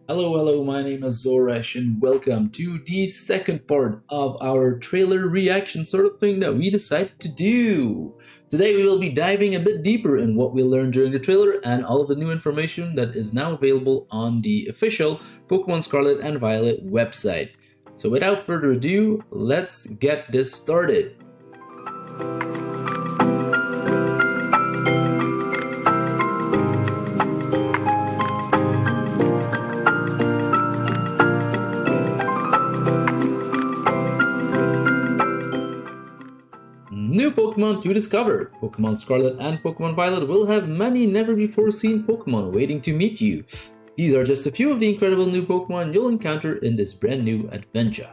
Hello, my name is Zoresh, and welcome to the second part of our trailer reaction sort of thing that we decided to do. Today, we will be diving a bit deeper in what we learned during the trailer and all of the new information that is now available on the official Pokemon Scarlet and Violet website. So, without further ado, let's get this started. New Pokemon to discover! Pokemon Scarlet and Pokemon Violet will have many never before seen Pokemon waiting to meet you. These are just a few of the incredible new Pokemon you'll encounter in this brand new adventure.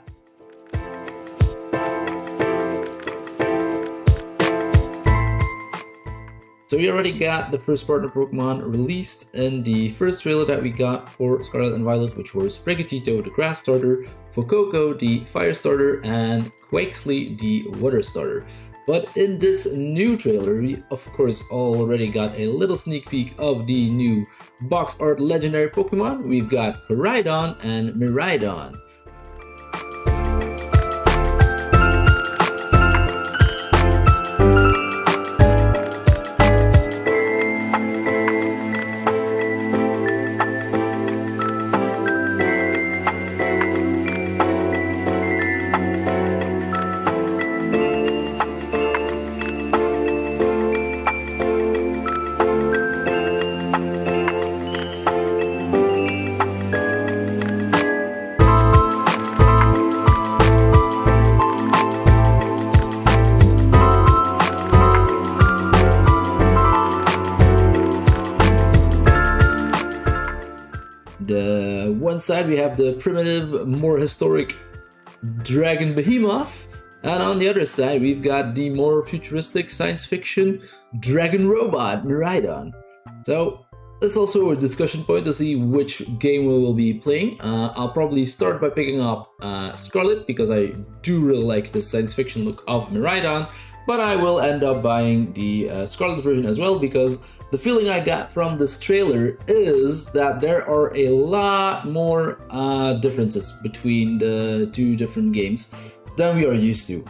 So we already got the first partner Pokemon released in the first trailer that we got for Scarlet and Violet, which were Sprigatito, the Grass Starter, Fuecoco, the Fire Starter, and Quaxly, the Water Starter. But in this new trailer, we of course already got a little sneak peek of the new box art legendary Pokemon. We've got Koraidon and Miraidon. The one side we have the primitive, more historic Dragon Behemoth, and on the other side we've got the more futuristic science fiction Dragon Robot Miraidon. So it's also a discussion point to see which game we will be playing. I'll probably start by picking up Scarlet because I do really like the science fiction look of Miraidon, but I will end up buying the Scarlet version as well because the feeling I got from this trailer is that there are a lot more differences between the two different games than we are used to.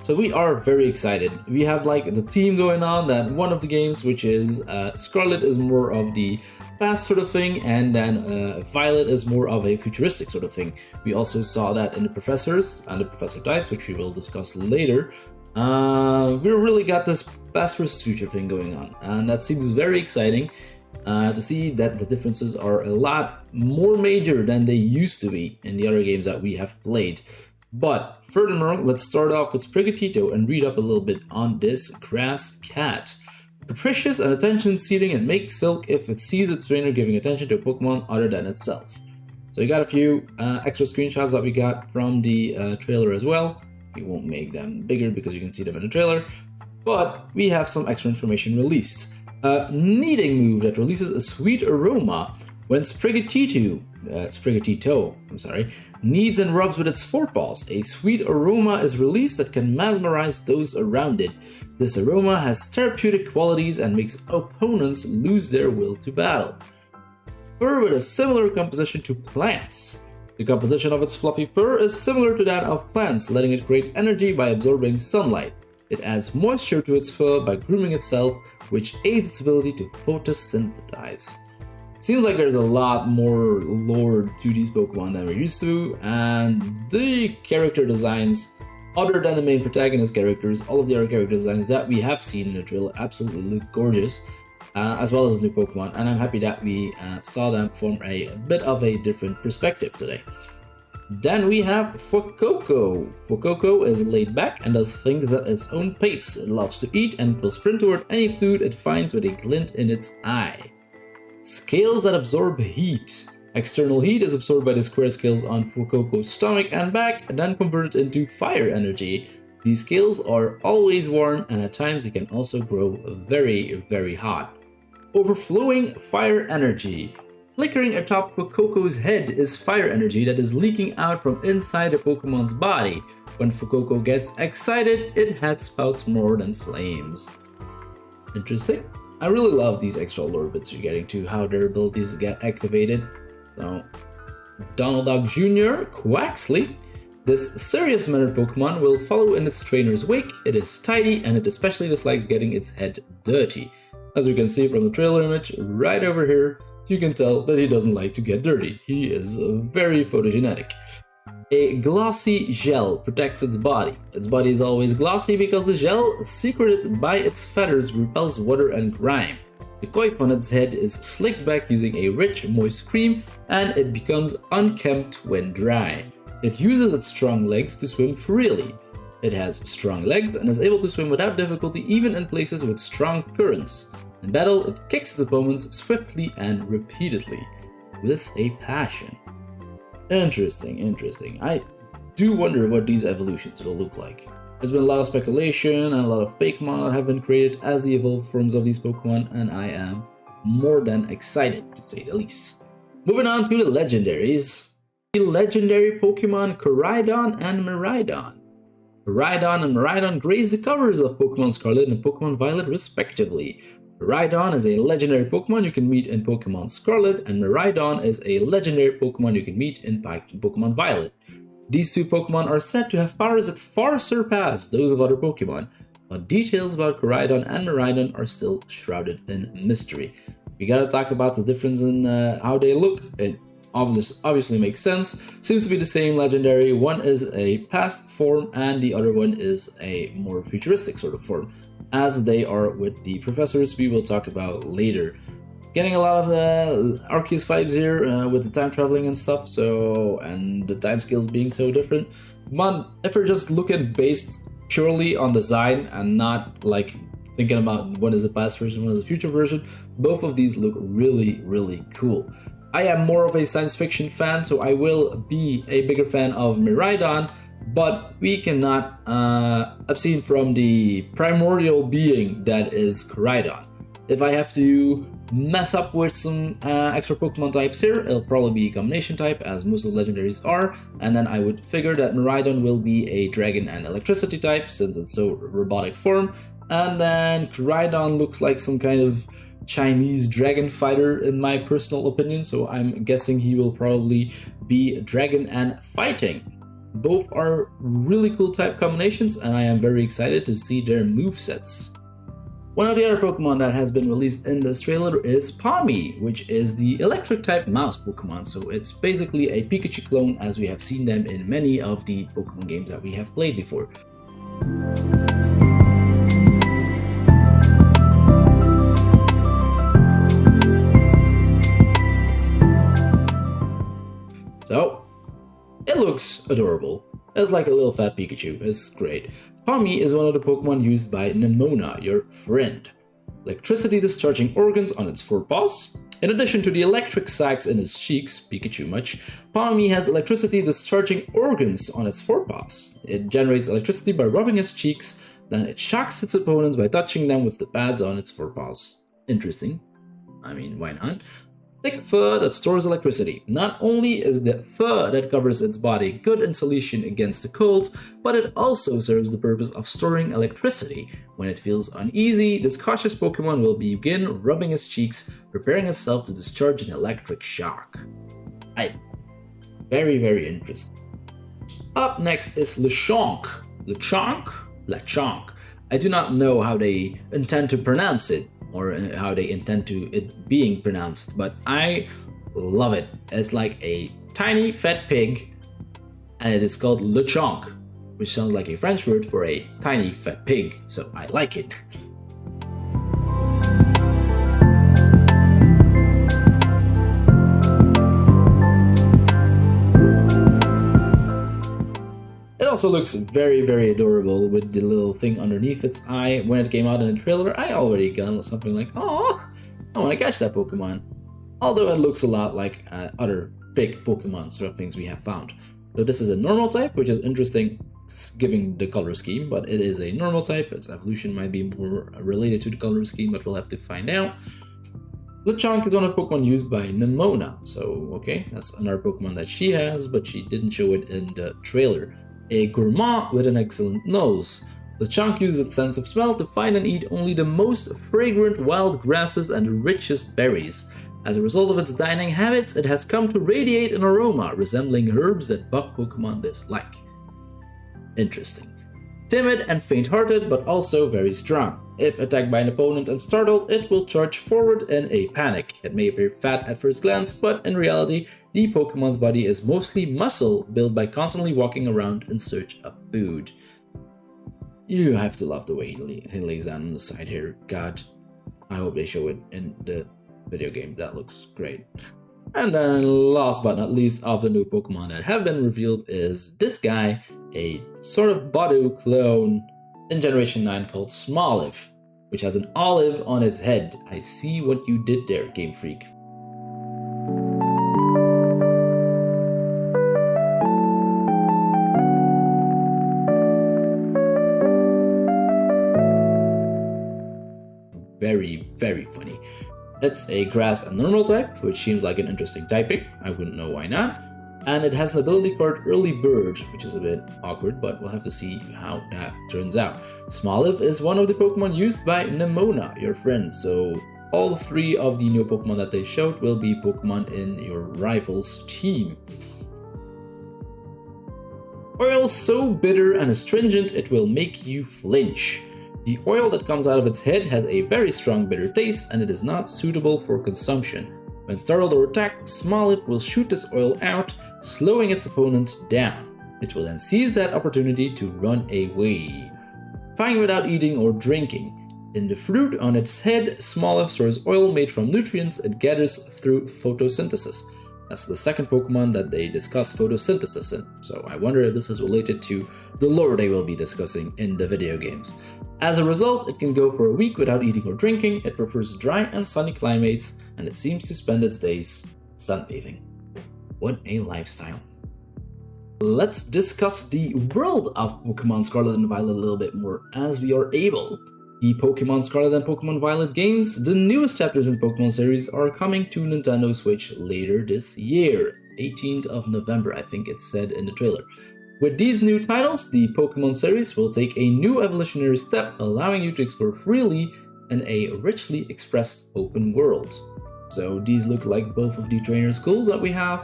So we are very excited. We have like the theme going on that one of the games, which is Scarlet is more of the past sort of thing, and then Violet is more of a futuristic sort of thing. We also saw that in the professors and the professor types, which we will discuss later. We really got this past versus future thing going on, and that seems very exciting to see that the differences are a lot more major than they used to be in the other games that we have played. But furthermore, let's start off with Sprigatito and read up a little bit on this grass cat. Capricious and attention-seeking, it makes silk if it sees its trainer giving attention to a Pokemon other than itself. So you got a few extra screenshots that we got from the trailer as well. We won't make them bigger because you can see them in the trailer, but we have some extra information released. A kneading move that releases a sweet aroma when Sprigatito, kneads and rubs with its forepaws. A sweet aroma is released that can mesmerize those around it. This aroma has therapeutic qualities and makes opponents lose their will to battle. Fur with a similar composition to plants. The composition of its fluffy fur is similar to that of plants, letting it create energy by absorbing sunlight. It adds moisture to its fur by grooming itself, which aids its ability to photosynthesize. Seems like there's a lot more lore to these Pokemon than we're used to, and the character designs, other than the main protagonist characters, all of the other character designs that we have seen in the trailer absolutely look gorgeous. As well as new Pokemon, and I'm happy that we saw them from a bit of a different perspective today. Then we have Fuecoco. Fuecoco is laid back and does things at its own pace. It loves to eat and will sprint toward any food it finds with a glint in its eye. Scales that absorb heat. External heat is absorbed by the square scales on Fuecoco's stomach and back, and then converted into fire energy. These scales are always warm, and at times they can also grow very, very hot. Overflowing fire energy. Flickering atop Fuecoco's head is fire energy that is leaking out from inside the Pokemon's body. When Fuecoco gets excited, its head spouts more than flames. Interesting. I really love these extra lore bits you're getting to how their abilities get activated. So, Donald Duck Jr., Quaxley. This serious-mannered Pokemon will follow in its trainer's wake. It is tidy and it especially dislikes getting its head dirty. As you can see from the trailer image right over here, you can tell that he doesn't like to get dirty. He is very photogenic. A glossy gel protects its body. Its body is always glossy because the gel, secreted by its feathers, repels water and grime. The coif on its head is slicked back using a rich, moist cream, and it becomes unkempt when dry. It uses its strong legs to swim freely. It has strong legs and is able to swim without difficulty even in places with strong currents. In battle, it kicks its opponents swiftly and repeatedly, with a passion. Interesting. I do wonder what these evolutions will look like. There's been a lot of speculation and a lot of fake mana have been created as the evolved forms of these Pokemon, and I am more than excited, to say the least. Moving on to the legendaries. The legendary Pokemon Koraidon and Miraidon. Koraidon and Miraidon grace the covers of Pokémon Scarlet and Pokémon Violet respectively. Miraidon is a legendary Pokemon you can meet in Pokémon Scarlet, and Miraidon is a legendary Pokemon you can meet in Pokémon Violet. These two Pokemon are said to have powers that far surpass those of other Pokemon, but details about Koraidon and Miraidon are still shrouded in mystery. We gotta talk about the difference in how they look. It obviously makes sense. Seems to be the same legendary. One is a past form and the other one is a more futuristic sort of form, as they are with the professors we will talk about later. Getting a lot of Arceus vibes here with the time traveling and stuff, and the time scales being so different. But if we're just looking based purely on design and not like thinking about one is the past version, one is the future version, both of these look really cool. I am more of a science fiction fan, so I will be a bigger fan of Miraidon, but we cannot abstain from the primordial being that is Koraidon. If I have to mess up with some extra Pokemon types here, it'll probably be a combination type, as most of the legendaries are, and then I would figure that Miraidon will be a dragon and electricity type, since it's so robotic form, and then Koraidon looks like some kind of Chinese dragon fighter in my personal opinion, so I'm guessing he will probably be dragon and fighting. Both are really cool type combinations, and I am very excited to see their movesets. One of the other Pokemon that has been released in this trailer is Pawmi, which is the electric type mouse Pokemon, so it's basically a Pikachu clone as we have seen them in many of the Pokemon games that we have played before. So, it looks adorable. It's like a little fat Pikachu. It's great. Pawmi is one of the Pokemon used by Nemona, your friend. Electricity discharging organs on its forepaws. In addition to the electric sacs in its cheeks, Pikachu much, Pawmi has electricity discharging organs on its forepaws. It generates electricity by rubbing its cheeks, then it shocks its opponents by touching them with the pads on its forepaws. Interesting. I mean, why not? Thick fur that stores electricity. Not only is the fur that covers its body good insulation against the cold, but it also serves the purpose of storing electricity. When it feels uneasy, this cautious Pokemon will begin rubbing its cheeks, preparing itself to discharge an electric shock. Very interesting. Up next is Lechonk. Lechonk. I do not know how they intend to pronounce it, or how they intend to it being pronounced, but I love it. It's like a tiny fat pig, and it is called Lechonk, which sounds like a French word for a tiny fat pig, so I like it. It also looks very adorable with the little thing underneath its eye. When it came out in the trailer, I already got something like, oh, I want to catch that Pokemon. Although it looks a lot like other big Pokemon sort of things we have found. So this is a normal type, which is interesting given the color scheme, but it is a normal type. Its evolution might be more related to the color scheme, but we'll have to find out. Lechonk is one of the Pokemon used by Nemona, so okay, that's another Pokemon that she has, but she didn't show it in the trailer. A gourmand with an excellent nose. Lechonk uses its sense of smell to find and eat only the most fragrant wild grasses and the richest berries. As a result of its dining habits, it has come to radiate an aroma resembling herbs that bug Pokémon dislike. Interesting. Timid and faint-hearted, but also very strong. If attacked by an opponent and startled, it will charge forward in a panic. It may appear fat at first glance, but in reality, the Pokémon's body is mostly muscle, built by constantly walking around in search of food. You have to love the way he lays down on the side here. God, I hope they show it in the video game. That looks great. And then last but not least of the new Pokemon that have been revealed is this guy, a sort of Badu clone in Generation 9 called Smoliv, which has an olive on its head. I see what you did there, Game Freak. Very, very funny. It's a grass and normal type, which seems like an interesting typing. I wouldn't know why not. And it has an ability called Early Bird, which is a bit awkward, but we'll have to see how that turns out. Smoliv is one of the Pokemon used by Nemona, your friend, so all three of the new Pokemon that they showed will be Pokemon in your rival's team. Oil so bitter and astringent it will make you flinch. The oil that comes out of its head has a very strong bitter taste and it is not suitable for consumption. When startled or attacked, Smoliv will shoot this oil out, slowing its opponent down. It will then seize that opportunity to run away. Fine without eating or drinking. In the fruit on its head, Smoliv stores oil made from nutrients it gathers through photosynthesis. That's the second Pokemon that they discuss photosynthesis in, so I wonder if this is related to the lore they will be discussing in the video games. As a result, it can go for a week without eating or drinking, it prefers dry and sunny climates, and it seems to spend its days sunbathing. What a lifestyle. Let's discuss the world of Pokémon Scarlet and Violet a little bit more as we are able. The Pokémon Scarlet and Pokémon Violet games, the newest chapters in Pokémon series, are coming to Nintendo Switch later this year. 18th of November, I think it said in the trailer. With these new titles, the Pokémon series will take a new evolutionary step, allowing you to explore freely in a richly expressed open world. So these look like both of the trainer schools that we have.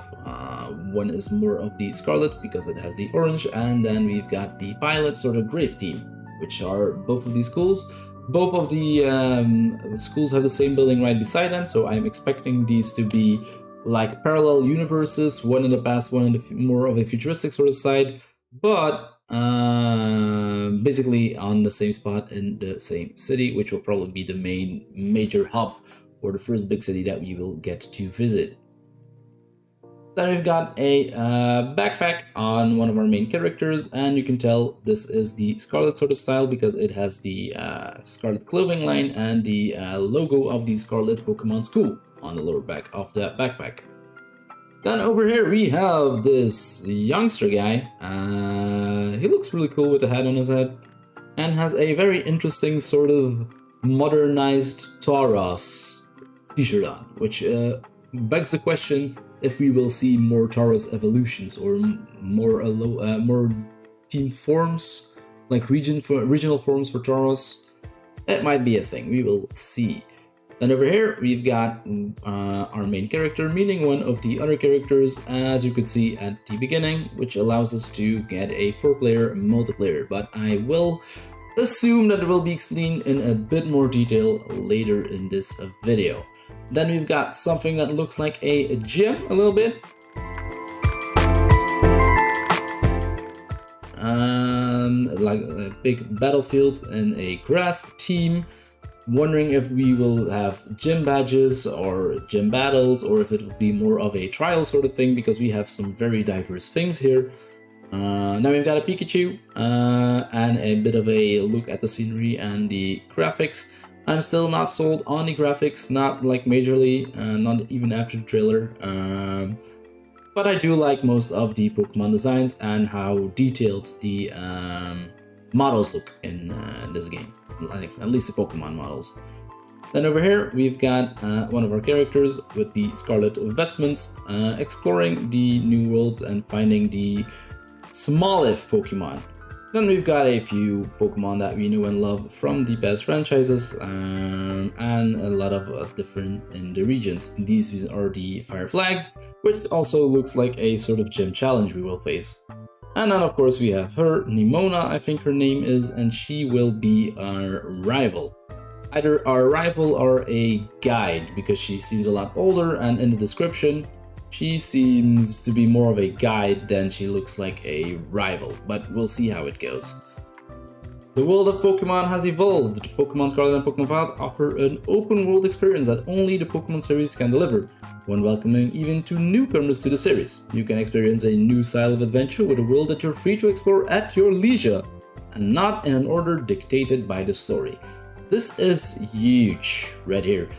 One is more of the Scarlet because it has the orange, and then we've got the Violet sort of grape team, which are both of these schools. Both of the schools have the same building right beside them, so I'm expecting these to be like parallel universes, one in the past, one in the more of a futuristic sort of side, but basically on the same spot in the same city, which will probably be the major hub or the first big city that we will get to visit. Then we've got a backpack on one of our main characters, and you can tell this is the Scarlet sort of style because it has the Scarlet clothing line and the logo of the Scarlet Pokemon School on the lower back of that backpack. Then over here we have this youngster guy. He looks really cool with the hat on his head and has a very interesting sort of modernized Tauros t-shirt on, which begs the question if we will see more Tauros evolutions or more team forms, like regional forms for Tauros. It might be a thing, we will see. Then over here we've got our main character meeting one of the other characters, as you could see at the beginning, which allows us to get a 4-player multiplayer, but I will assume that it will be explained in a bit more detail later in this video. Then we've got something that looks like a gym a little bit. Like a big battlefield and a grass team. Wondering if we will have gym badges or gym battles, or if it will be more of a trial sort of thing, because we have some very diverse things here. Now we've got a Pikachu and a bit of a look at the scenery and the graphics. I'm still not sold on the graphics, not like majorly, not even after the trailer. But I do like most of the Pokemon designs and how detailed the models look in this game. Like, at least the Pokemon models. Then over here we've got one of our characters with the Scarlet vestments, exploring the new worlds and finding the Smoliv Pokemon. Then we've got a few Pokemon that we know and love from the past franchises, and a lot of different in the regions. These are the Fire Flags, which also looks like a sort of gym challenge we will face. And then of course we have her, Nimona, I think her name is, and she will be our rival. Either our rival or a guide, because she seems a lot older, and in the description she seems to be more of a guide than she looks like a rival, but we'll see how it goes. The world of Pokemon has evolved. Pokemon Scarlet and Pokemon Violet offer an open world experience that only the Pokemon series can deliver, one welcoming even to newcomers to the series. You can experience a new style of adventure with a world that you're free to explore at your leisure, and not in an order dictated by the story. This is huge right here.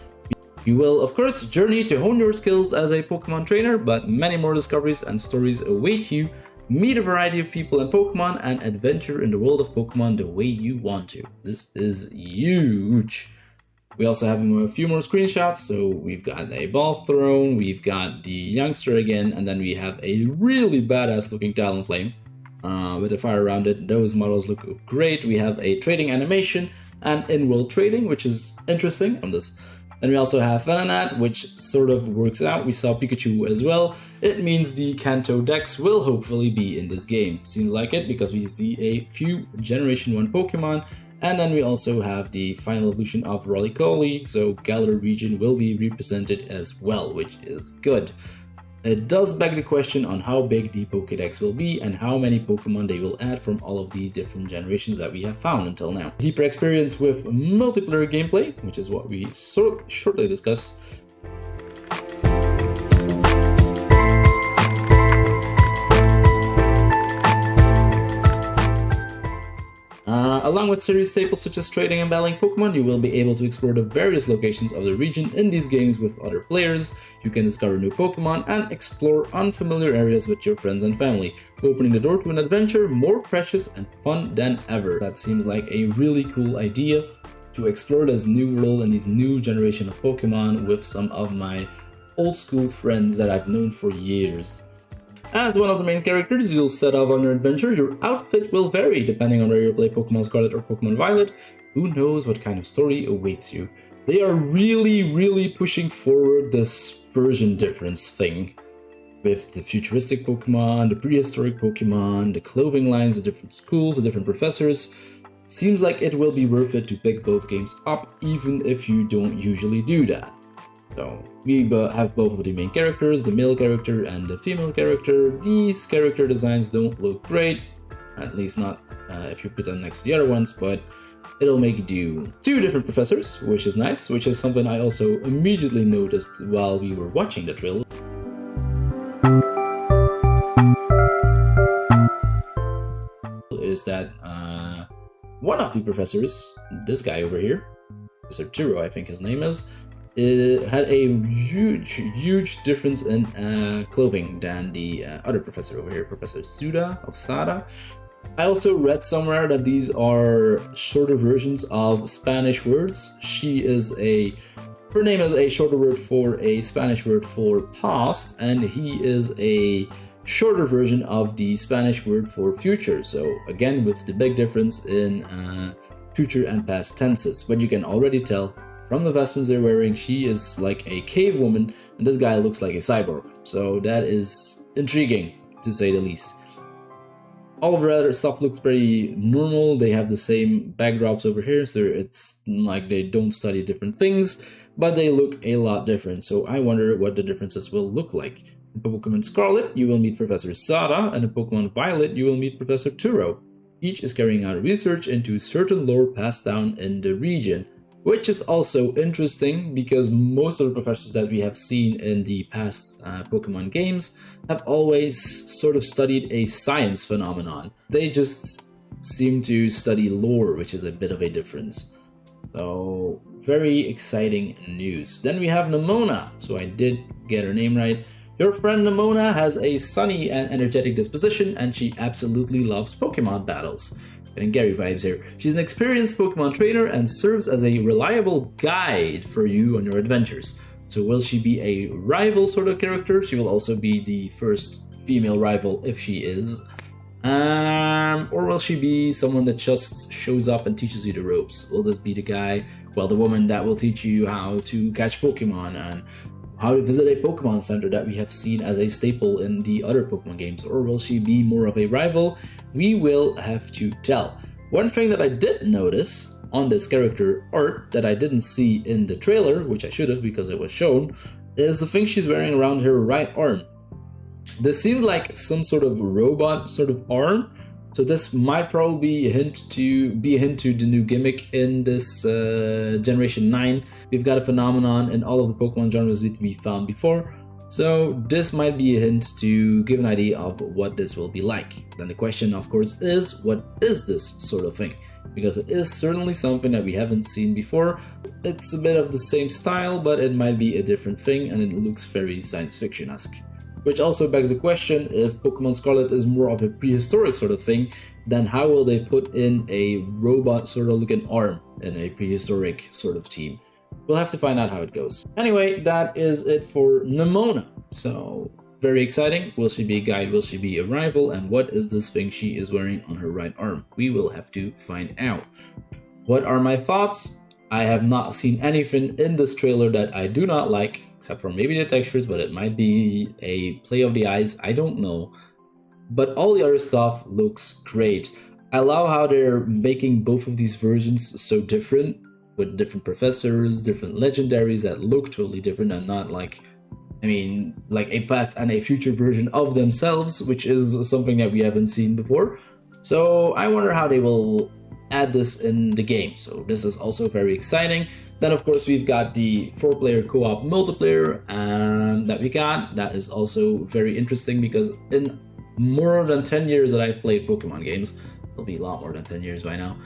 You will, of course, journey to hone your skills as a Pokemon trainer, but many more discoveries and stories await you. Meet a variety of people and Pokemon, and adventure in the world of Pokemon the way you want to. This is huge. We also have a few more screenshots. So we've got a ball thrown, we've got the youngster again, and then we have a really badass looking Talonflame with a fire around it. Those models look great. We have a trading animation and in-world trading, which is interesting on this. Then we also have Venonat, which sort of works out. We saw Pikachu as well. It means the Kanto Dex will hopefully be in this game. Seems like it, because we see a few Generation 1 Pokemon. And then we also have the final evolution of Rolycoly, so Galar region will be represented as well, which is good. It does beg the question on how big the Pokédex will be and how many Pokemon they will add from all of the different generations that we have found until now. Deeper experience with multiplayer gameplay, which is what we shortly discussed. Along with series staples such as trading and battling Pokemon, you will be able to explore the various locations of the region in these games with other players. You can discover new Pokemon and explore unfamiliar areas with your friends and family, opening the door to an adventure more precious and fun than ever. That seems like a really cool idea, to explore this new world and this new generation of Pokemon with some of my old school friends that I've known for years. As one of the main characters, you'll set off on your adventure. Your outfit will vary depending on whether you play Pokemon Scarlet or Pokemon Violet. Who knows what kind of story awaits you. They are really pushing forward this version difference thing. With the futuristic Pokemon, the prehistoric Pokemon, the clothing lines, the different schools, the different professors. Seems like it will be worth it to pick both games up, even if you don't usually do that. So, we have both of the main characters, the male character and the female character. These character designs don't look great, at least not if you put them next to the other ones, but it'll make do. Two different professors, which is nice, which is something I also immediately noticed while we were watching the trailer. Is that one of the professors, this guy over here, Professor Turo, I think his name is, had a huge difference in clothing than the other professor over here, Professor Sada. I also read somewhere that these are shorter versions of Spanish words. Her name is a shorter word for a Spanish word for past, and he is a shorter version of the Spanish word for future. So again, with the big difference in future and past tenses, but you can already tell from the vestments they're wearing, she is like a cave woman, and this guy looks like a cyborg. So that is intriguing, to say the least. All of the other stuff looks pretty normal. They have the same backdrops over here, so it's like they don't study different things, but they look a lot different. So I wonder what the differences will look like. In Pokemon Scarlet, you will meet Professor Sada, and in Pokemon Violet, you will meet Professor Turo. Each is carrying out research into certain lore passed down in the region. Which is also interesting, because most of the professors that we have seen in the past Pokemon games have always sort of studied a science phenomenon. They just seem to study lore, which is a bit of a difference. So, very exciting news. Then we have Nimona. So I did get her name right. Your friend Nimona has a sunny and energetic disposition, and she absolutely loves Pokemon battles. Getting Gary vibes here. She's an experienced Pokemon trainer and serves as a reliable guide for you on your adventures. So will she be a rival sort of character? She will also be the first female rival if she is. Or will she be someone that just shows up and teaches you the ropes? Will this be the guy, well, the woman that will teach you how to catch Pokemon and how to visit a Pokemon Center that we have seen as a staple in the other Pokemon games? Or will she be more of a rival? We will have to tell. One thing that I did notice on this character art that I didn't see in the trailer, which I should have because it was shown, is the thing she's wearing around her right arm. This seems like some sort of robot sort of arm, so this might probably be a hint to the new gimmick in this Generation 9. We've got a phenomenon in all of the Pokemon genres we found before, so this might be a hint to give an idea of what this will be like. Then the question, of course, is what is this sort of thing? Because it is certainly something that we haven't seen before. It's a bit of the same style, but it might be a different thing, and it looks very science fiction-esque. Which also begs the question, if Pokémon Scarlet is more of a prehistoric sort of thing, then how will they put in a robot sort of looking arm in a prehistoric sort of team? We'll have to find out how it goes. Anyway, that is it for Nemona. So, very exciting. Will she be a guide? Will she be a rival? And what is this thing she is wearing on her right arm? We will have to find out. What are my thoughts? I have not seen anything in this trailer that I do not like, except for maybe the textures, but it might be a play of the eyes, I don't know. But all the other stuff looks great. I love how they're making both of these versions so different, with different professors, different legendaries that look totally different and not like, like a past and a future version of themselves, which is something that we haven't seen before. So I wonder how they will add this in the game, so this is also very exciting. Then of course we've got the 4-player co-op multiplayer that we got. That is also very interesting because in more than 10 years that I've played Pokemon games, it'll be a lot more than 10 years by now,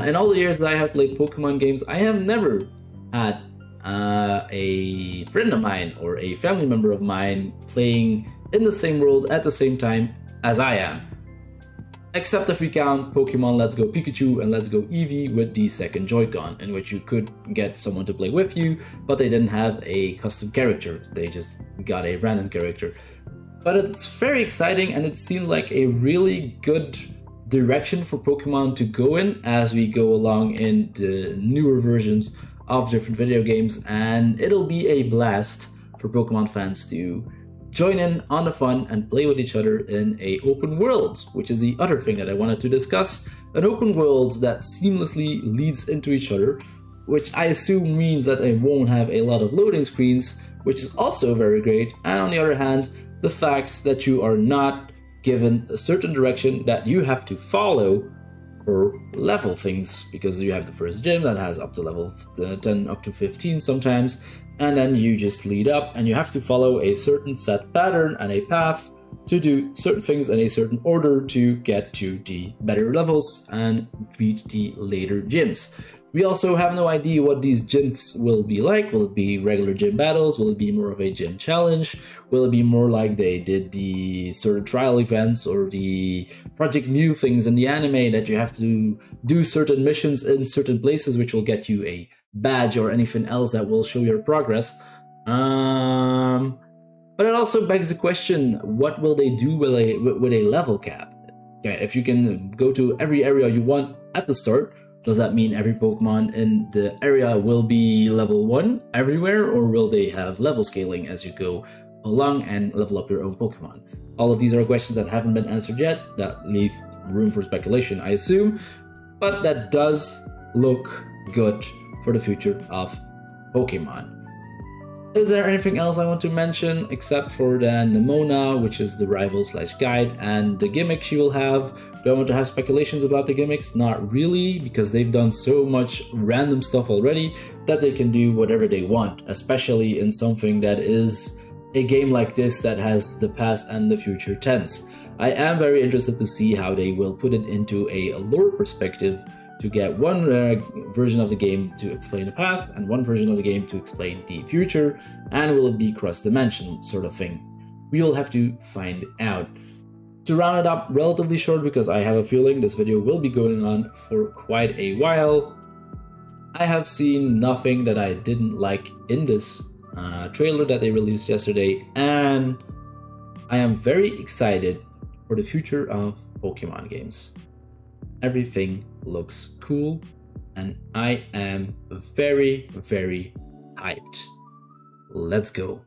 in all the years that I have played Pokemon games, I have never had a friend of mine or a family member of mine playing in the same world at the same time as I am. Except if we count Pokemon Let's Go Pikachu and Let's Go Eevee with the second Joy-Con, in which you could get someone to play with you, but they didn't have a custom character, they just got a random character. But it's very exciting, and it seems like a really good direction for Pokemon to go in as we go along in the newer versions of different video games, and it'll be a blast for Pokemon fans to join in on the fun and play with each other in a open world, which is the other thing that I wanted to discuss. An open world that seamlessly leads into each other, which I assume means that it won't have a lot of loading screens, which is also very great. And on the other hand, the fact that you are not given a certain direction that you have to follow or level things, because you have the first gym that has up to level 10 up to 15 sometimes, and then you just lead up and you have to follow a certain set pattern and a path to do certain things in a certain order to get to the better levels and beat the later gyms. We also have no idea what these gyms will be like. Will it be regular gym battles? Will it be more of a gym challenge? Will it be more like they did the sort of trial events or the Project New things in the anime that you have to do certain missions in certain places which will get you a badge or anything else that will show your progress? But it also begs the question, what will they do with a level cap? Okay, if you can go to every area you want at the start, does that mean every Pokemon in the area will be level 1 everywhere, or will they have level scaling as you go along and level up your own Pokemon? All of these are questions that haven't been answered yet, that leave room for speculation, I assume, but that does look good for the future of Pokemon. Is there anything else I want to mention except for the Nemona, which is the rival/guide, and the gimmick she will have? Do I want to have speculations about the gimmicks? Not really, because they've done so much random stuff already that they can do whatever they want, especially in something that is a game like this that has the past and the future tense. I am very interested to see how they will put it into a lore perspective, to get one version of the game to explain the past and one version of the game to explain the future, and will it be cross-dimensional sort of thing? We will have to find out. To round it up relatively short, because I have a feeling this video will be going on for quite a while, I have seen nothing that I didn't like in this trailer that they released yesterday, and I am very excited for the future of Pokemon games. Everything looks cool, and I am very, very hyped. Let's go.